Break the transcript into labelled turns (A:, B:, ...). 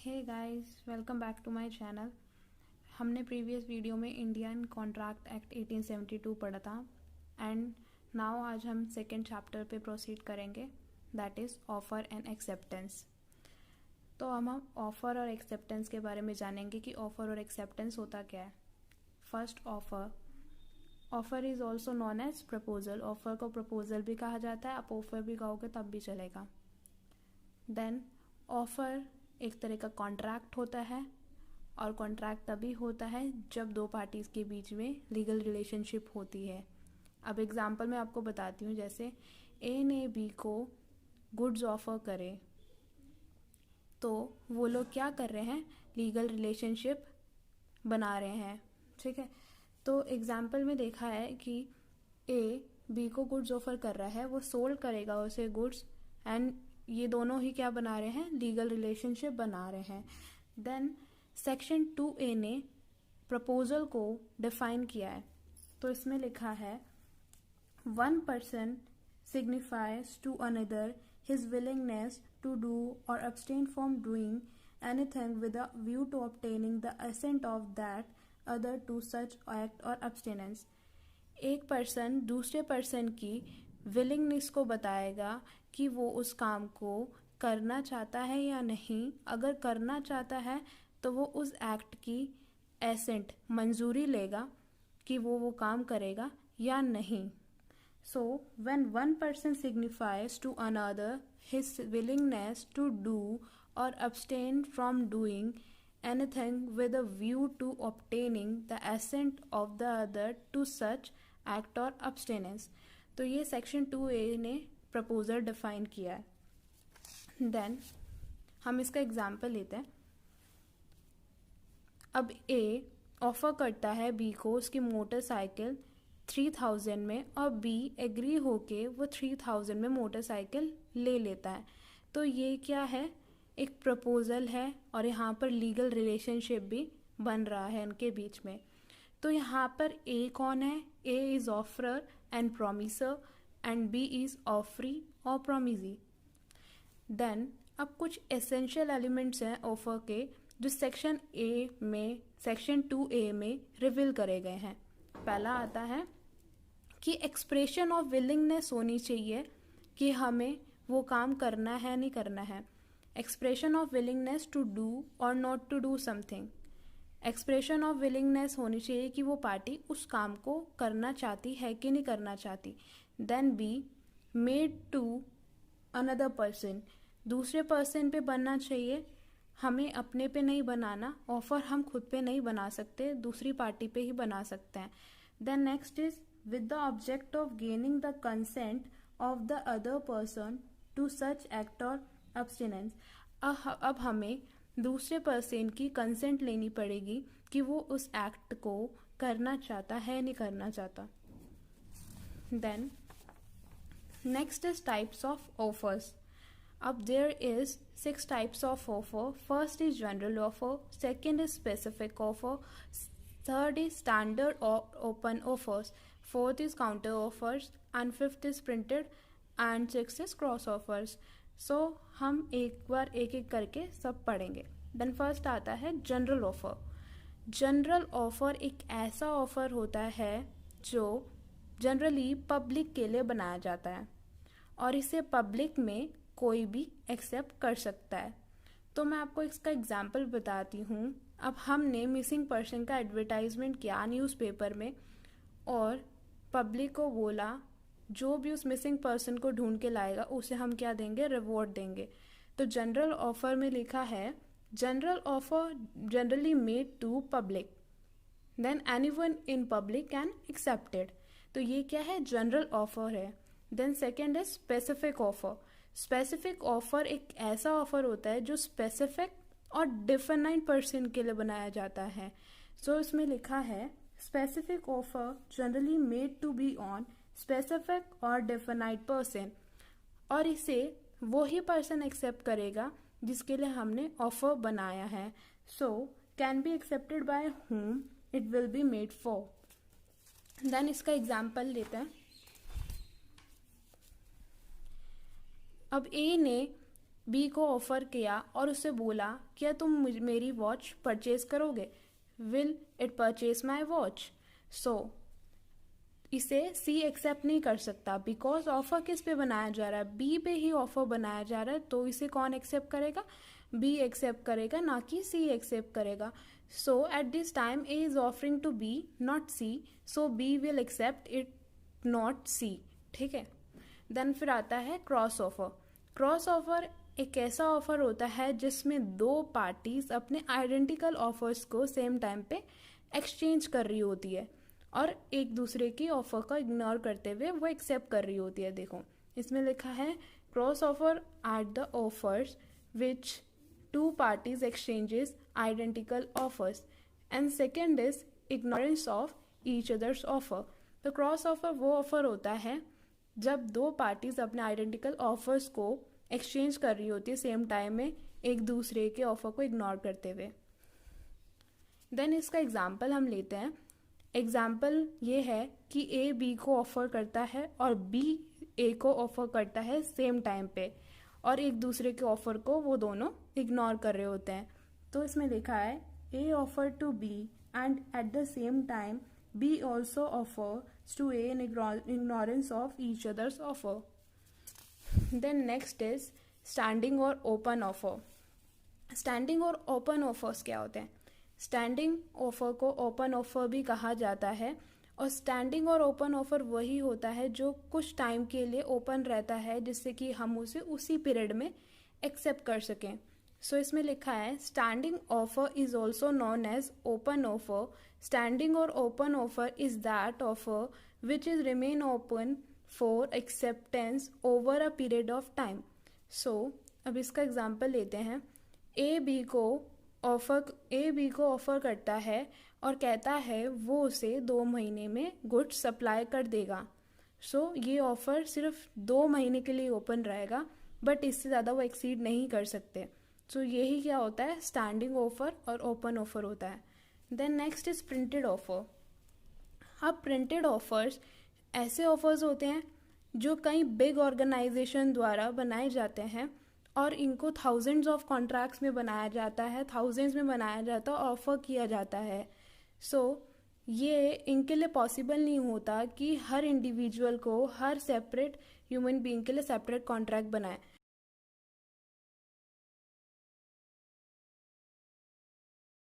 A: Hey guys, welcome back to my channel. हमने previous video में Indian contract act 1872 पढ़ा था एंड नाउ आज हम सेकेंड चैप्टर पे प्रोसीड करेंगे, that is offer and acceptance. तो हम ऑफ़र और एक्सेप्टेंस के बारे में जानेंगे कि ऑफ़र और एक्सेप्टेंस होता क्या है। First, offer is also known as proposal. Offer को प्रपोजल भी कहा जाता है, आप ऑफ़र भी कहोगे तब भी चलेगा। देन ऑफ़र एक तरह का कॉन्ट्रैक्ट होता है और कॉन्ट्रैक्ट तभी होता है जब दो पार्टीज़ के बीच में लीगल रिलेशनशिप होती है। अब एग्जांपल मैं आपको बताती हूँ, जैसे ए ने बी को गुड्स ऑफर करे तो वो लोग क्या कर रहे हैं, लीगल रिलेशनशिप बना रहे हैं। ठीक है, तो एग्जांपल में देखा है कि ए बी को गुड्स ऑफर कर रहा है, वो सोल्ड करेगा उसे गुड्स एंड ये दोनों ही क्या बना रहे हैं, लीगल रिलेशनशिप बना रहे हैं। देन सेक्शन 2A ने प्रपोजल को डिफाइन किया है, तो इसमें लिखा है one person signifies to another his willingness to do or abstain from doing anything with a view to obtaining the assent of that other to such act or abstinence। एक person दूसरे person की willingness को बताएगा कि वो उस काम को करना चाहता है या नहीं। अगर करना चाहता है तो वो उस एक्ट की एसेंट मंजूरी लेगा कि वो काम करेगा या नहीं। So, when one person signifies to another his willingness to do or abstain from doing anything with a view to obtaining the assent of the other to such act or abstinence, तो ये section 2A ने proposal define किया है। Then हम इसका example लेते हैं। अब A ऑफर करता है B को उसकी मोटरसाइकिल 3000 में और B एग्री होके वो 3000 में मोटरसाइकिल ले लेता है। तो ये क्या है, एक प्रपोजल है और यहाँ पर लीगल रिलेशनशिप भी बन रहा है इनके बीच में। तो यहाँ पर A कौन है, A is offeror and promisor and B is offeree और प्रोमिजी। देन अब कुछ एसेंशियल एलिमेंट्स हैं ऑफर के जो सेक्शन 2A में रिवील करे गए हैं। पहला आता है कि एक्सप्रेशन ऑफ विलिंगनेस होनी चाहिए कि हमें वो काम करना है नहीं करना है। Expression of willingness to do और not to do something. Expression of willingness होनी चाहिए कि वो पार्टी उस काम को करना चाहती है कि नहीं करना चाहती। Then be made to another person, दूसरे पर्सन पे बनना चाहिए, हमें अपने पे नहीं बनाना। ऑफर हम खुद पे नहीं बना सकते, दूसरी पार्टी पे ही बना सकते हैं। Then next is with the object of gaining the consent of the other person to such act or abstinence। अब हमें दूसरे पर्सन की कंसेंट लेनी पड़ेगी कि वो उस एक्ट को करना चाहता है नहीं करना चाहता। Then next is types of offers. अब there is 6 types of offer. First is general offer, second is specific offer, third is standard or open offers, fourth is counter offers and fifth is printed and sixth is cross offers। so हम एक बार एक एक करके सब पढ़ेंगे। Then first आता है general offer. General offer एक ऐसा ऑफर होता है जो जनरली पब्लिक के लिए बनाया जाता है और इसे पब्लिक में कोई भी एक्सेप्ट कर सकता है। तो मैं आपको इसका एग्जाम्पल बताती हूँ। अब हमने मिसिंग पर्सन का एडवर्टाइजमेंट किया न्यूज़पेपर में और पब्लिक को बोला जो भी उस मिसिंग पर्सन को ढूंढ के लाएगा उसे हम क्या देंगे, रिवॉर्ड देंगे। तो जनरल ऑफर में लिखा है general offer generally made to public, then anyone in public can accepted. तो ये क्या है, जनरल ऑफर है। देन सेकेंड है स्पेसिफिक ऑफर। स्पेसिफिक ऑफर एक ऐसा ऑफर होता है जो स्पेसिफिक और डिफिनाइट पर्सन के लिए बनाया जाता है। सो इसमें लिखा है specific offer generally made to be on specific और डिफिनाइट पर्सन, और इसे वो ही पर्सन एक्सेप्ट करेगा जिसके लिए हमने ऑफर बनाया है। So can be accepted by whom it will be made for. Then इसका एग्जाम्पल लेते हैं। अब ए ने बी को ऑफर किया और उससे बोला क्या तुम मेरी वॉच परचेज करोगे, will it purchase my watch. So इसे सी एक्सेप्ट नहीं कर सकता बिकॉज ऑफर किस पे बनाया जा रहा है, बी पे ही ऑफर बनाया जा रहा है, तो इसे कौन एक्सेप्ट करेगा, बी एक्सेप्ट करेगा, ना कि सी एक्सेप्ट करेगा। So at this time A is offering to B not C, so B will accept it not C, ठीक है। देन फिर आता है क्रॉस ऑफर। क्रॉस ऑफर एक ऐसा ऑफर होता है जिसमें दो पार्टीज अपने आइडेंटिकल ऑफर्स को सेम टाइम पे एक्सचेंज कर रही होती है और एक दूसरे की ऑफर का इग्नोर करते हुए वो एक्सेप्ट कर रही होती है। देखो इसमें लिखा है cross offer are the offers which two parties exchanges identical offers and second is ignorance of each others offer. तो क्रॉस ऑफर वो ऑफर होता है जब दो पार्टीज अपने आइडेंटिकल ऑफर्स को एक्सचेंज कर रही होती है सेम टाइम में एक दूसरे के ऑफर को इग्नोर करते हुए। देन इसका एग्जाम्पल हम लेते हैं। एग्जाम्पल ये है कि ए बी को ऑफर करता है और बी ए को ऑफर करता है सेम टाइम पे और एक दूसरे के ऑफर को वो दोनों इग्नोर कर रहे होते हैं। तो इसमें लिखा है A offer to B and at the same time B also offers to A in ignorance of each others offer. Then next is standing और ओपन ऑफर। स्टैंडिंग और ओपन ऑफर्स क्या होते हैं? स्टैंडिंग ऑफर को open offer भी कहा जाता है और स्टैंडिंग और ओपन ऑफर वही होता है जो कुछ टाइम के लिए ओपन रहता है जिससे कि हम उसे उसी पीरियड में एक्सेप्ट कर सकें। सो इसमें लिखा है standing offer is also known as open offer. Standing और open offer is that offer which is remain open for acceptance over a period of time. So अब इसका एग्जाम्पल लेते हैं। ए बी को ऑफर करता है और कहता है वो उसे 2 महीने में गुड्स सप्लाई कर देगा। सो ये ऑफर सिर्फ 2 महीने के लिए ओपन रहेगा बट इससे ज़्यादा वो एक्सीड नहीं कर सकते। सो यही क्या होता है, स्टैंडिंग ऑफर और ओपन ऑफर होता है। Then next is printed offer. अब प्रिंटेड ऑफर्स ऐसे ऑफर्स होते हैं जो कई बिग ऑर्गेनाइजेशन द्वारा बनाए जाते हैं और इनको थाउजेंड्स ऑफ कॉन्ट्रैक्ट्स में बनाया जाता है, थाउजेंड्स में बनाया जाता है, ऑफर किया जाता है। सो ये इनके लिए पॉसिबल नहीं होता कि हर इंडिविजुअल को, हर सेपरेट ह्यूमन बीइंग के लिए सेपरेट कॉन्ट्रैक्ट बनाए।